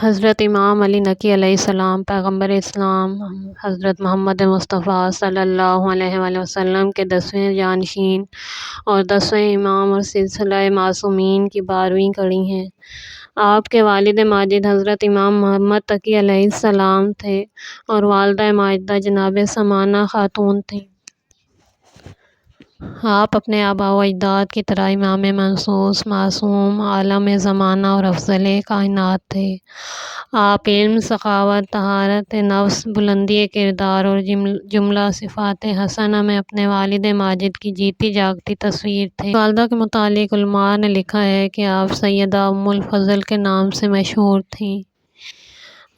حضرت امام علی نقی علیہ السلام پیغمبر اسلام حضرت محمد مصطفیٰ صلی اللہ علیہ وآلہ وسلم کے 10ویں جانشین اور 10ویں امام اور سلسلہ معصومین کی 12ویں کڑی ہیں۔ آپ کے والد ماجد حضرت امام محمد تقی علیہ السلام تھے اور والدہ ماجدہ جناب سمانہ خاتون تھیں۔ آپ اپنے آباء و اجداد کی طرح امام منصوص، معصوم، عالم زمانہ اور افضل کائنات تھے۔ آپ علم، سخاوت، طہارت نفس، بلندی کردار اور جملہ صفات حسنہ میں اپنے والد ماجد کی جیتی جاگتی تصویر تھے۔ والدہ کے متعلق علماء نے لکھا ہے کہ آپ سیدہ ام الفضل کے نام سے مشہور تھیں۔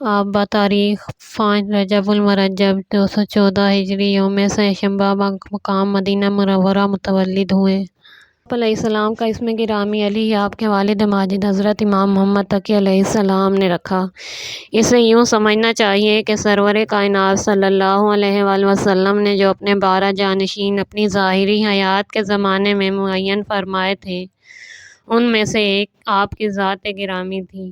آپ بتاریخ 5 رجب المرجب 214 ہجری یوم سہ شنبہ مقام مدینہ منورہ متولد ہوئے۔ آپ علیہ السلام کا اسم گرامی علی آپ کے والد ماجد حضرت امام محمد تقی علیہ السلام نے رکھا۔ اسے یوں سمجھنا چاہیے کہ سرور کائنات صلی اللہ علیہ وآلہ وسلم نے جو اپنے 12 جانشین اپنی ظاہری حیات کے زمانے میں معین فرمائے تھے، ان میں سے ایک آپ کی ذات گرامی تھی۔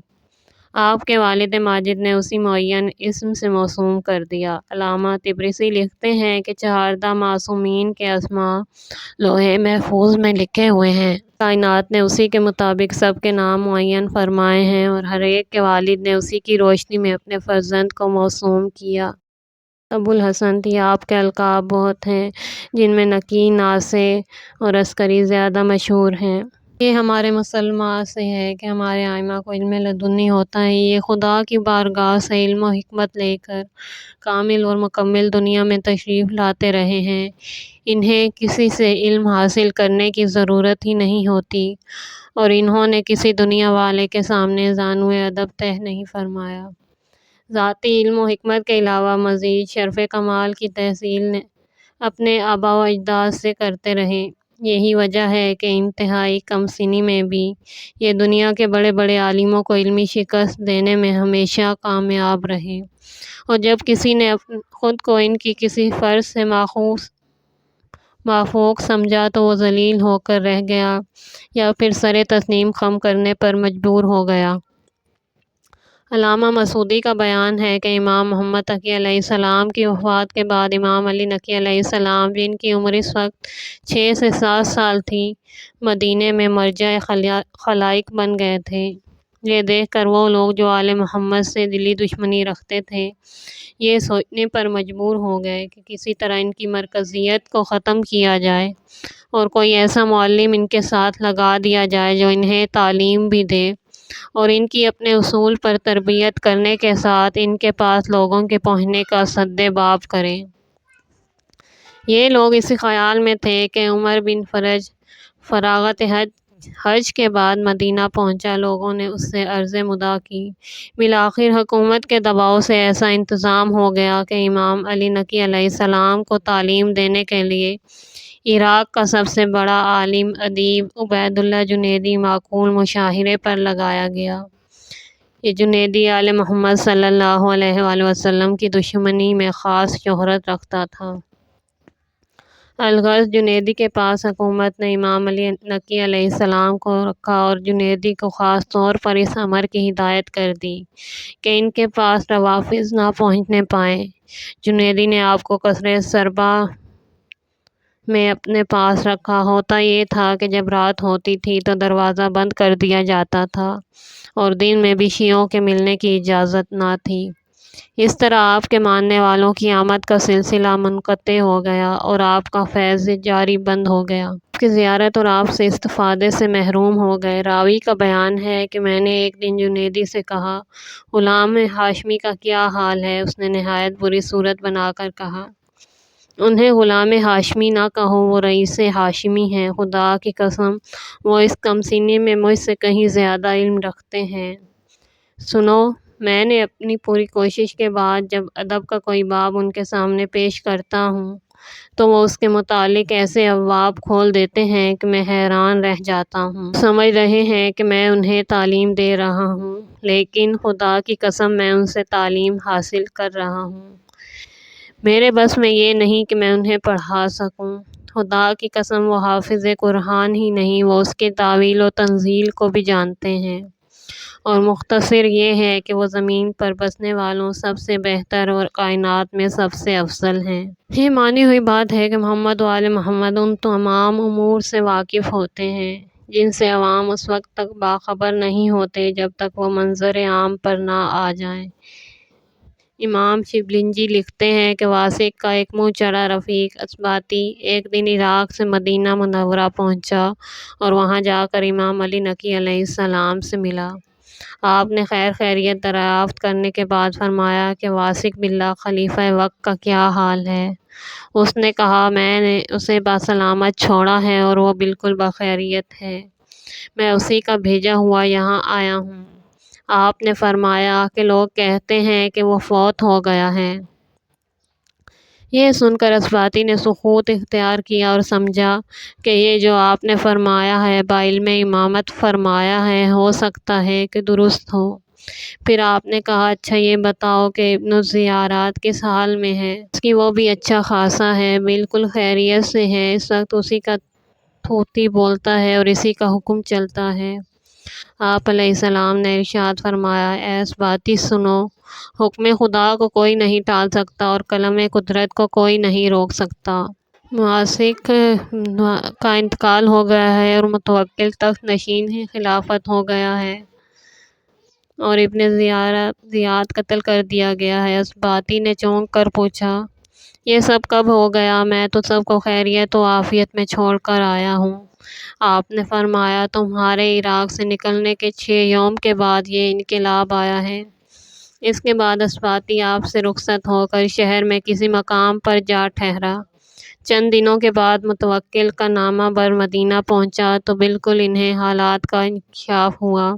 آپ کے والد ماجد نے اسی معین اسم سے موسوم کر دیا۔ علامہ طبرسی لکھتے ہیں کہ 14 معصومین کے اسماء لوح محفوظ میں لکھے ہوئے ہیں۔ کائنات نے اسی کے مطابق سب کے نام معین فرمائے ہیں اور ہر ایک کے والد نے اسی کی روشنی میں اپنے فرزند کو موسوم کیا۔ ابو الحسن تھی۔ آپ کے القاب بہت ہیں، جن میں نقی، ناصح اور عسکری زیادہ مشہور ہیں۔ یہ ہمارے مسلمہ سے ہے کہ ہمارے ائمہ کو علم لدنی ہوتا ہے۔ یہ خدا کی بارگاہ سے علم و حکمت لے کر کامل اور مکمل دنیا میں تشریف لاتے رہے ہیں۔ انہیں کسی سے علم حاصل کرنے کی ضرورت ہی نہیں ہوتی اور انہوں نے کسی دنیا والے کے سامنے زانو ادب طے نہیں فرمایا۔ ذاتی علم و حکمت کے علاوہ مزید شرف کمال کی تحصیل اپنے آباء و اجداد سے کرتے رہے۔ یہی وجہ ہے کہ انتہائی کم سنی میں بھی یہ دنیا کے بڑے بڑے عالموں کو علمی شکست دینے میں ہمیشہ کامیاب رہے، اور جب کسی نے خود کو ان کی کسی فرض سے مافوق سمجھا تو وہ ذلیل ہو کر رہ گیا یا پھر سر تسلیم خم کرنے پر مجبور ہو گیا۔ علامہ مسعودی کا بیان ہے کہ امام محمد تقی علیہ السلام کی وفات کے بعد امام علی نقی علیہ السلام، جن کی عمر اس وقت 6 سے 7 سال تھی، مدینے میں مرجع خلائق بن گئے تھے۔ یہ دیکھ کر وہ لوگ جو آل محمد سے دلی دشمنی رکھتے تھے، یہ سوچنے پر مجبور ہو گئے کہ کسی طرح ان کی مرکزیت کو ختم کیا جائے اور کوئی ایسا معلم ان کے ساتھ لگا دیا جائے جو انہیں تعلیم بھی دے اور ان کی اپنے اصول پر تربیت کرنے کے ساتھ ان کے پاس لوگوں کے پہنچنے کا سد باب کرے۔ یہ لوگ اسی خیال میں تھے کہ عمر بن فرج فراغت حج کے بعد مدینہ پہنچا۔ لوگوں نے اس سے عرض مدعا کی۔ بالآخر حکومت کے دباؤ سے ایسا انتظام ہو گیا کہ امام علی نقی علیہ السلام کو تعلیم دینے کے لیے عراق کا سب سے بڑا عالم ادیب عبید اللہ جنیدی معقول مشاہرے پر لگایا گیا۔ یہ جنیدی آل محمد صلی اللہ علیہ وآلہ وسلم کی دشمنی میں خاص شہرت رکھتا تھا۔ الغرض جنیدی کے پاس حکومت نے امام علی نقی علیہ السلام کو رکھا اور جنیدی کو خاص طور پر اس امر کی ہدایت کر دی کہ ان کے پاس روافض نہ پہنچنے پائیں۔ جنیدی نے آپ کو قصر سربا میں اپنے پاس رکھا۔ ہوتا یہ تھا کہ جب رات ہوتی تھی تو دروازہ بند کر دیا جاتا تھا اور دن میں بھی شیعوں کے ملنے کی اجازت نہ تھی۔ اس طرح آپ کے ماننے والوں کی آمد کا سلسلہ منقطع ہو گیا اور آپ کا فیض جاری بند ہو گیا۔ آپ کی زیارت اور آپ سے استفادے سے محروم ہو گئے۔ راوی کا بیان ہے کہ میں نے ایک دن جنیدی سے کہا، غلام ہاشمی کا کیا حال ہے؟ اس نے نہایت بری صورت بنا کر کہا، انہیں غلام ہاشمی نہ کہو، وہ رئیس ہاشمی ہیں۔ خدا کی قسم وہ اس کم سنی میں مجھ سے کہیں زیادہ علم رکھتے ہیں۔ سنو، میں نے اپنی پوری کوشش کے بعد جب ادب کا کوئی باب ان کے سامنے پیش کرتا ہوں تو وہ اس کے متعلق ایسے ابواب کھول دیتے ہیں کہ میں حیران رہ جاتا ہوں۔ سمجھ رہے ہیں کہ میں انہیں تعلیم دے رہا ہوں، لیکن خدا کی قسم میں ان سے تعلیم حاصل کر رہا ہوں۔ میرے بس میں یہ نہیں کہ میں انہیں پڑھا سکوں۔ خدا کی قسم وہ حافظ قرآن ہی نہیں، وہ اس کی تاویل و تنزیل کو بھی جانتے ہیں۔ اور مختصر یہ ہے کہ وہ زمین پر بسنے والوں سب سے بہتر اور کائنات میں سب سے افضل ہیں۔ یہ مانی ہوئی بات ہے کہ محمد و آل محمد ان تمام امور سے واقف ہوتے ہیں جن سے عوام اس وقت تک باخبر نہیں ہوتے جب تک وہ منظر عام پر نہ آ جائیں۔ امام شبلنجی لکھتے ہیں کہ واسق کا ایک منہ چڑھا رفیق اسباطی ایک دن عراق سے مدینہ منورہ پہنچا اور وہاں جا کر امام علی نقی علیہ السلام سے ملا۔ آپ نے خیر خیریت دریافت کرنے کے بعد فرمایا کہ واسق باللہ خلیفہ وقت کا کیا حال ہے؟ اس نے کہا میں نے اسے بسلامت چھوڑا ہے اور وہ بالکل بخیریت ہے، میں اسی کا بھیجا ہوا یہاں آیا ہوں۔ آپ نے فرمایا کہ لوگ کہتے ہیں کہ وہ فوت ہو گیا ہے۔ یہ سن کر اسباطی نے سکوت اختیار کیا اور سمجھا کہ یہ جو آپ نے فرمایا ہے بعلم امامت فرمایا ہے، ہو سکتا ہے کہ درست ہو۔ پھر آپ نے کہا اچھا یہ بتاؤ کہ ابن الزیارات کس حال میں ہے؟ اس کی وہ بھی اچھا خاصا ہے، بالکل خیریت سے ہے، اس وقت اسی کا طوطی بولتا ہے اور اسی کا حکم چلتا ہے۔ آپ علیہ السلام نے ارشاد فرمایا اے اسباطی سنو، حکم خدا کو کوئی نہیں ٹال سکتا اور قلم قدرت کو کوئی نہیں روک سکتا۔ واسق کا انتقال ہو گیا ہے اور متوکل تخت نشین خلافت ہو گیا ہے اور ابن زیاد قتل کر دیا گیا ہے۔ اسباطی نے چونک کر پوچھا یہ سب کب ہو گیا؟ میں تو سب کو خیریت و عافیت میں چھوڑ کر آیا ہوں۔ آپ نے فرمایا تمہارے عراق سے نکلنے کے 6 یوم کے بعد یہ انقلاب آیا ہے۔ اس کے بعد اسباطی آپ سے رخصت ہو کر شہر میں کسی مقام پر جا ٹھہرا۔ چند دنوں کے بعد متوکل کا نامہ بر مدینہ پہنچا تو بالکل انہیں حالات کا انکشاف ہوا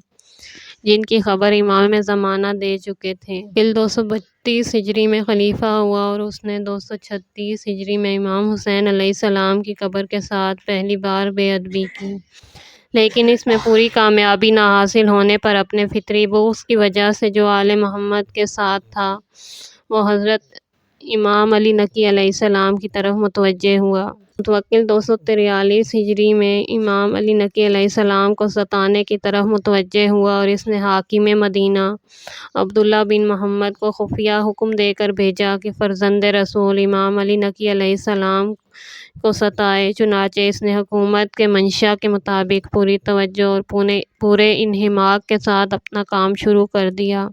جن کی خبر امام زمانہ دے چکے تھے۔ 232 ہجری میں خلیفہ ہوا اور اس نے 236 ہجری میں امام حسین علیہ السلام کی قبر کے ساتھ پہلی بار بے ادبی کی، لیکن اس میں پوری کامیابی نہ حاصل ہونے پر اپنے فطری بغض کی وجہ سے جو آل محمد کے ساتھ تھا وہ حضرت امام علی نقی علیہ السلام کی طرف متوجہ ہوا۔ متوکل 243 ہجری میں امام علی نقی علیہ السلام کو ستانے کی طرف متوجہ ہوا اور اس نے حاکم مدینہ عبداللہ بن محمد کو خفیہ حکم دے کر بھیجا کہ فرزند رسول امام علی نقی علیہ السلام کو ستائے۔ چنانچہ اس نے حکومت کے منشا کے مطابق پوری توجہ اور پورے انہماک کے ساتھ اپنا کام شروع کر دیا۔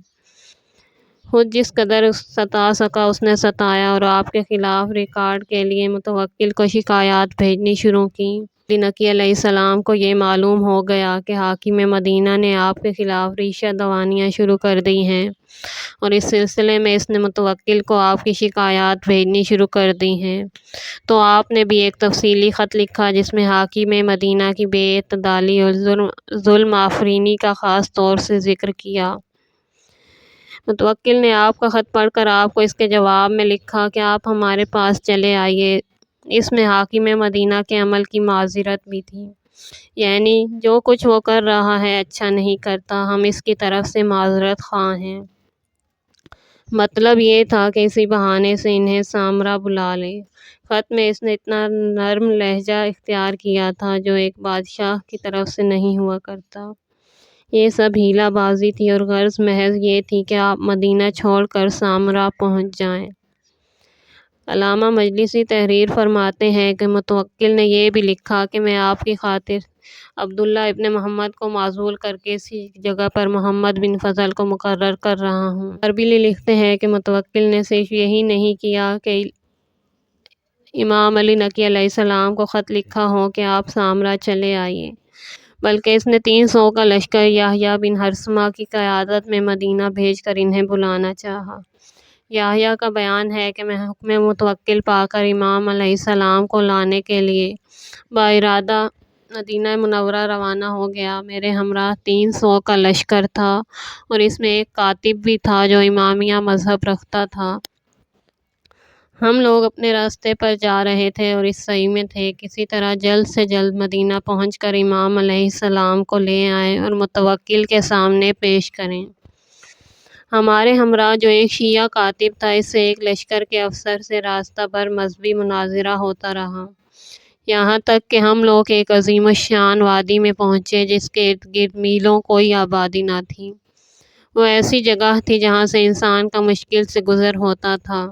خود جس قدر ستا سکا اس نے ستایا اور آپ کے خلاف ریکارڈ کے لیے متوکل کو شکایات بھیجنی شروع کی۔ علی نقی علیہ السلام کو یہ معلوم ہو گیا کہ حاکم مدینہ نے آپ کے خلاف ریشہ دوانیاں شروع کر دی ہیں اور اس سلسلے میں اس نے متوکل کو آپ کی شکایات بھیجنی شروع کر دی ہیں، تو آپ نے بھی ایک تفصیلی خط لکھا جس میں حاکم مدینہ کی بے اعتدالی اور ظلم آفرینی کا خاص طور سے ذکر کیا۔ متوکل نے آپ کا خط پڑھ کر آپ کو اس کے جواب میں لکھا کہ آپ ہمارے پاس چلے آئیے۔ اس میں حاکم مدینہ کے عمل کی معذرت بھی تھی، یعنی جو کچھ وہ کر رہا ہے اچھا نہیں کرتا، ہم اس کی طرف سے معذرت خواہ ہیں۔ مطلب یہ تھا کہ اسی بہانے سے انہیں سامرا بلا لے۔ خط میں اس نے اتنا نرم لہجہ اختیار کیا تھا جو ایک بادشاہ کی طرف سے نہیں ہوا کرتا۔ یہ سب ہیلا بازی تھی اور غرض محض یہ تھی کہ آپ مدینہ چھوڑ کر سامرا پہنچ جائیں۔ علامہ مجلسی تحریر فرماتے ہیں کہ متوکل نے یہ بھی لکھا کہ میں آپ کی خاطر عبداللہ ابن محمد کو معزول کر کے اسی جگہ پر محمد بن فضل کو مقرر کر رہا ہوں۔ اربیلی لکھتے ہیں کہ متوکل نے صرف یہی نہیں کیا کہ امام علی نقی علیہ السلام کو خط لکھا ہو کہ آپ سامرا چلے آئیے، بلکہ اس نے 300 کا لشکر یحییٰ بن حرثمہ کی قیادت میں مدینہ بھیج کر انہیں بلانا چاہا۔ یحییٰ کا بیان ہے کہ میں حکم متوکل پا کر امام علیہ السلام کو لانے کے لیے بارادہ مدینہ منورہ روانہ ہو گیا۔ میرے ہمراہ 300 کا لشکر تھا اور اس میں ایک کاتب بھی تھا جو امامیہ مذہب رکھتا تھا۔ ہم لوگ اپنے راستے پر جا رہے تھے اور اس سعی میں تھے کسی طرح جلد سے جلد مدینہ پہنچ کر امام علیہ السلام کو لے آئیں اور متوکل کے سامنے پیش کریں۔ ہمارے ہمراہ جو ایک شیعہ کاتب تھا، اس سے ایک لشکر کے افسر سے راستہ بھر مذہبی مناظرہ ہوتا رہا۔ یہاں تک کہ ہم لوگ ایک عظیم الشان وادی میں پہنچے جس کے ارد گرد میلوں کوئی آبادی نہ تھی۔ وہ ایسی جگہ تھی جہاں سے انسان کا مشکل سے گزر ہوتا تھا۔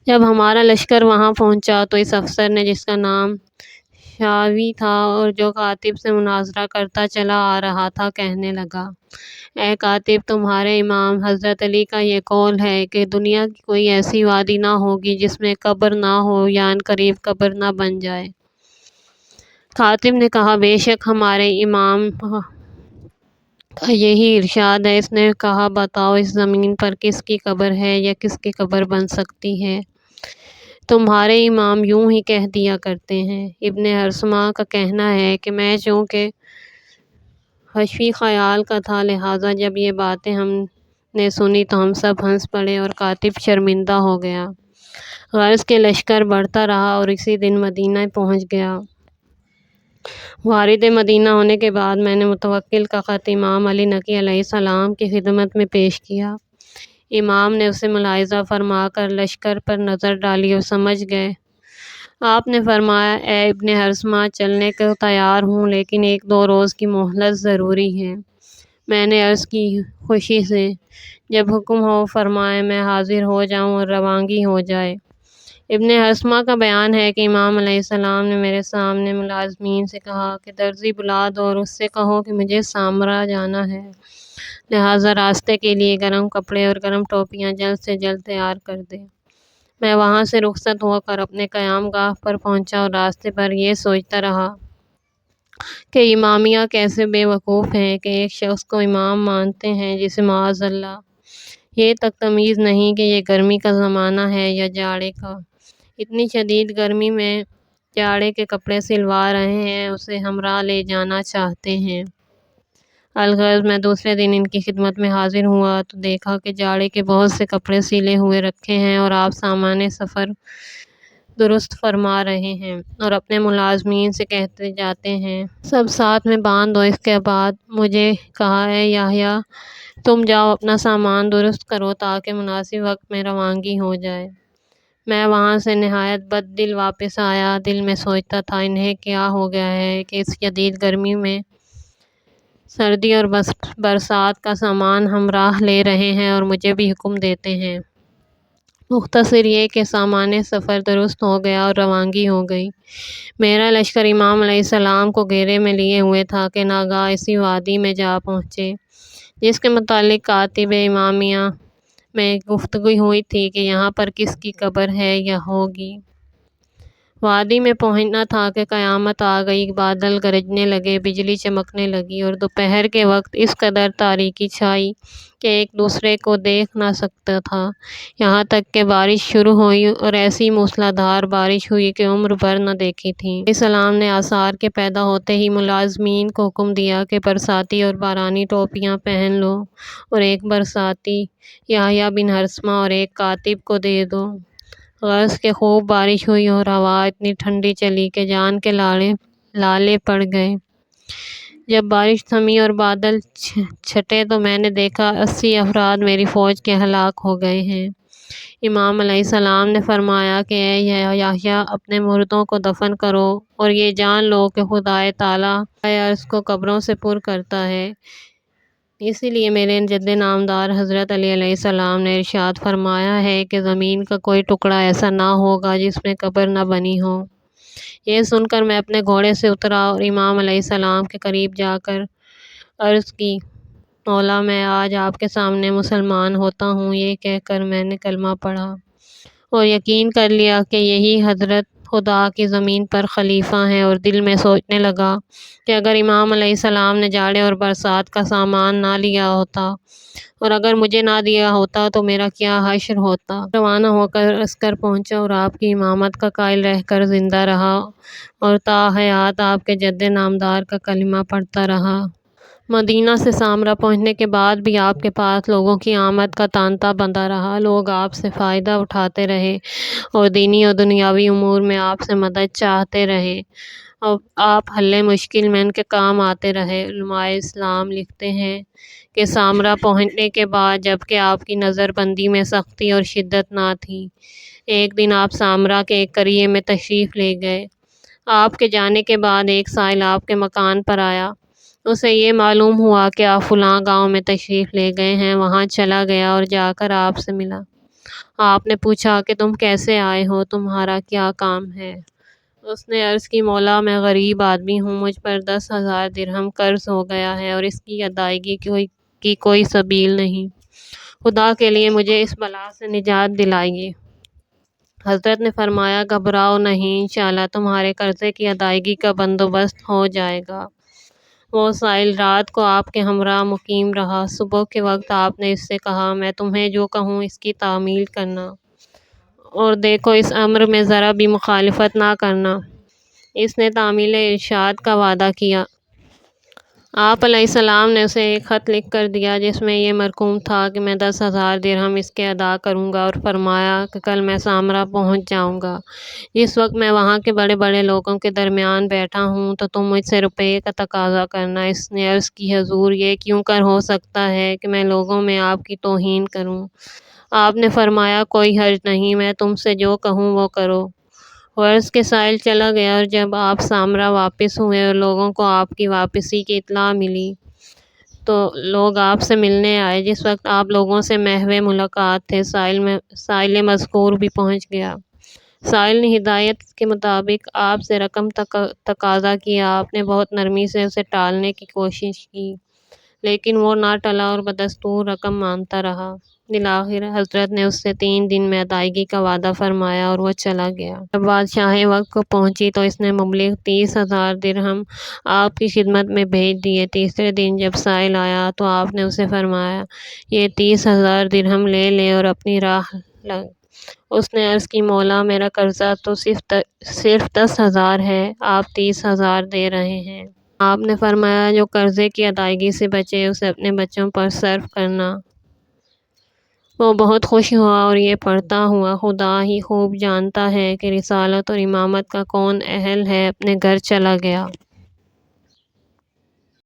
جب ہمارا لشکر وہاں پہنچا تو اس افسر نے، جس کا نام شاوی تھا اور جو کاتب سے مناظرہ کرتا چلا آ رہا تھا، کہنے لگا، اے کاتب، تمہارے امام حضرت علی کا یہ قول ہے کہ دنیا کی کوئی ایسی وادی نہ ہوگی جس میں قبر نہ ہو یا عنقریب قبر نہ بن جائے۔ کاتب نے کہا، بے شک ہمارے امام کا یہی ارشاد ہے۔ اس نے کہا، بتاؤ اس زمین پر کس کی قبر ہے یا کس کی قبر بن سکتی ہے؟ تمہارے امام یوں ہی کہہ دیا کرتے ہیں۔ ابن ہرسمہ کا کہنا ہے کہ میں چونکہ حشوی خیال کا تھا، لہٰذا جب یہ باتیں ہم نے سنی تو ہم سب ہنس پڑے اور کاتب شرمندہ ہو گیا۔ غرض کہ لشکر بڑھتا رہا اور اسی دن مدینہ پہنچ گیا۔ وارد مدینہ ہونے کے بعد میں نے متوکل کا خط امام علی نقی علیہ السلام کی خدمت میں پیش کیا۔ امام نے اسے ملاحظہ فرما کر لشکر پر نظر ڈالی اور سمجھ گئے۔ آپ نے فرمایا، اے ابن ہرسمہ، چلنے کو تیار ہوں لیکن 1-2 روز کی مہلت ضروری ہے۔ میں نے عرض کی، خوشی سے، جب حکم ہو فرمائیں میں حاضر ہو جاؤں اور روانگی ہو جائے۔ ابن ہرسمہ کا بیان ہے کہ امام علیہ السلام نے میرے سامنے ملازمین سے کہا کہ درزی بلا دو اور اس سے کہو کہ مجھے سامرا جانا ہے، لہٰذا راستے کے لیے گرم کپڑے اور گرم ٹوپیاں جلد سے جلد تیار کر دے۔ میں وہاں سے رخصت ہو کر اپنے قیام گاہ پر پہنچا اور راستے پر یہ سوچتا رہا کہ امامیہ کیسے بے وقوف ہیں کہ ایک شخص کو امام مانتے ہیں جسے معاذ اللہ یہ تک تمیز نہیں کہ یہ گرمی کا زمانہ ہے یا جاڑے کا۔ اتنی شدید گرمی میں جاڑے کے کپڑے سلوا رہے ہیں، اسے ہمراہ لے جانا چاہتے ہیں۔ الغرض میں دوسرے دن ان کی خدمت میں حاضر ہوا تو دیکھا کہ جاڑے کے بہت سے کپڑے سلے ہوئے رکھے ہیں اور آپ سامان سفر درست فرما رہے ہیں اور اپنے ملازمین سے کہتے جاتے ہیں، سب ساتھ میں باندھ دو۔ اس کے بعد مجھے کہا، اے یحییٰ، تم جاؤ اپنا سامان درست کرو تاکہ مناسب وقت میں روانگی ہو جائے۔ میں وہاں سے نہایت بد دل واپس آیا۔ دل میں سوچتا تھا، انہیں کیا ہو گیا ہے کہ اس شدید گرمی میں سردی اور برسات کا سامان ہمراہ لے رہے ہیں اور مجھے بھی حکم دیتے ہیں۔ مختصر یہ کہ سامان سفر درست ہو گیا اور روانگی ہو گئی۔ میرا لشکر امام علیہ السلام کو گھیرے میں لیے ہوئے تھا کہ ناگاہ اسی وادی میں جا پہنچے جس کے متعلق کاتب امامیہ میں گفتگو ہوئی تھی کہ یہاں پر کس کی قبر ہے یا ہوگی۔ وادی میں پہنچنا تھا کہ قیامت آ گئی۔ بادل گرجنے لگے، بجلی چمکنے لگی اور دوپہر کے وقت اس قدر تاریکی چھائی کہ ایک دوسرے کو دیکھ نہ سکتا تھا۔ یہاں تک کہ بارش شروع ہوئی اور ایسی موسلادھار بارش ہوئی کہ عمر بھر نہ دیکھی تھی۔ علیہ السلام نے آثار کے پیدا ہوتے ہی ملازمین کو حکم دیا کہ برساتی اور بارانی ٹوپیاں پہن لو اور ایک برساتی یحییٰ بن ہرسمہ اور ایک کاتب کو دے دو۔ غرض کہ خوب بارش ہوئی اور ہوا اتنی ٹھنڈی چلی کہ جان کے لالے پڑ گئے۔ جب بارش تھمی اور بادل چھٹے تو میں نے دیکھا 80 افراد میری فوج کے ہلاک ہو گئے ہیں۔ امام علیہ السلام نے فرمایا کہ اے یحییٰ، اپنے مردوں کو دفن کرو اور یہ جان لو کہ خدائے تعالیٰ ارض کو قبروں سے پر کرتا ہے۔ اسی لیے میرے جد نامدار حضرت علی علیہ السلام نے ارشاد فرمایا ہے کہ زمین کا کوئی ٹکڑا ایسا نہ ہوگا جس میں قبر نہ بنی ہو۔ یہ سن کر میں اپنے گھوڑے سے اترا اور امام علیہ السلام کے قریب جا کر عرض کی، مولا، میں آج آپ کے سامنے مسلمان ہوتا ہوں۔ یہ کہہ کر میں نے کلمہ پڑھا اور یقین کر لیا کہ یہی حضرت خدا کی زمین پر خلیفہ ہیں، اور دل میں سوچنے لگا کہ اگر امام علیہ السلام نے جاڑے اور برسات کا سامان نہ لیا ہوتا اور اگر مجھے نہ دیا ہوتا تو میرا کیا حشر ہوتا۔ روانہ ہو کر عسکر پہنچا اور آپ کی امامت کا قائل رہ کر زندہ رہا اور تا حیات آپ کے جد نامدار کا کلمہ پڑھتا رہا۔ مدینہ سے سامرا پہنچنے کے بعد بھی آپ کے پاس لوگوں کی آمد کا تانتا بندھا رہا۔ لوگ آپ سے فائدہ اٹھاتے رہے اور دینی اور دنیاوی امور میں آپ سے مدد چاہتے رہے اور آپ حل مشکل میں ان کے کام آتے رہے۔ علماء اسلام لکھتے ہیں کہ سامرا پہنچنے کے بعد جبکہ آپ کی نظر بندی میں سختی اور شدت نہ تھی، ایک دن آپ سامرا کے ایک قریے میں تشریف لے گئے آپ کے جانے کے بعد ایک سائل آپ کے مکان پر آیا۔ اسے یہ معلوم ہوا کہ آپ فلاں گاؤں میں تشریف لے گئے ہیں۔ وہاں چلا گیا اور جا کر آپ سے ملا۔ آپ نے پوچھا کہ تم کیسے آئے ہو، تمہارا کیا کام ہے؟ اس نے عرض کی، مولا میں غریب آدمی ہوں، مجھ پر 10,000 درہم قرض ہو گیا ہے اور اس کی ادائیگی کی کوئی سبیل نہیں۔ خدا کے لیے مجھے اس بلا سے نجات دلائیے۔ حضرت نے فرمایا، گھبراؤ نہیں، انشاءاللہ تمہارے قرضے کی ادائیگی کا بندوبست ہو جائے گا۔ وہ سائل رات کو آپ کے ہمراہ مقیم رہا۔ صبح کے وقت آپ نے اس سے کہا، میں تمہیں جو کہوں اس کی تعمیل کرنا، اور دیکھو اس امر میں ذرا بھی مخالفت نہ کرنا۔ اس نے تعمیل ارشاد کا وعدہ کیا۔ آپ علیہ السلام نے اسے ایک خط لکھ کر دیا جس میں یہ مرقوم تھا کہ میں 10,000 درہم اس کے ادا کروں گا، اور فرمایا کہ کل میں سامرا پہنچ جاؤں گا۔ جس وقت میں وہاں کے بڑے بڑے لوگوں کے درمیان بیٹھا ہوں تو تم مجھ سے روپے کا تقاضا کرنا۔ اس نے عرض کی، حضور یہ کیوں کر ہو سکتا ہے کہ میں لوگوں میں آپ کی توہین کروں؟ آپ نے فرمایا، کوئی حرج نہیں، میں تم سے جو کہوں وہ کرو۔ عرض کے سائل چلا گیا، اور جب آپ سامرا واپس ہوئے اور لوگوں کو آپ کی واپسی کی اطلاع ملی تو لوگ آپ سے ملنے آئے۔ جس وقت آپ لوگوں سے محو ملاقات تھے، سائل مذکور بھی پہنچ گیا۔ سائل نے ہدایت کے مطابق آپ سے رقم تقاضا کیا۔ آپ نے بہت نرمی سے اسے ٹالنے کی کوشش کی، لیکن وہ نہ ٹلا اور بدستور رقم مانگتا رہا۔ بالآخر حضرت نے اس سے 3 دن میں ادائیگی کا وعدہ فرمایا اور وہ چلا گیا۔ جب بادشاہ وقت کو پہنچی تو اس نے مبلغ 30,000 درہم آپ کی خدمت میں بھیج دیے۔ تیسرے دن جب سائل آیا تو آپ نے اسے فرمایا، یہ 30,000 درہم لے لے اور اپنی راہ لگ۔ اس نے عرض کی، مولا میرا قرضہ تو صرف 10,000 ہے، آپ 30,000 دے رہے ہیں۔ آپ نے فرمایا، جو قرضے کی ادائیگی سے بچے اسے اپنے بچوں پر صرف کرنا۔ وہ بہت خوش ہوا اور یہ پڑھتا ہوا، خدا ہی خوب جانتا ہے کہ رسالت اور امامت کا کون اہل ہے، اپنے گھر چلا گیا۔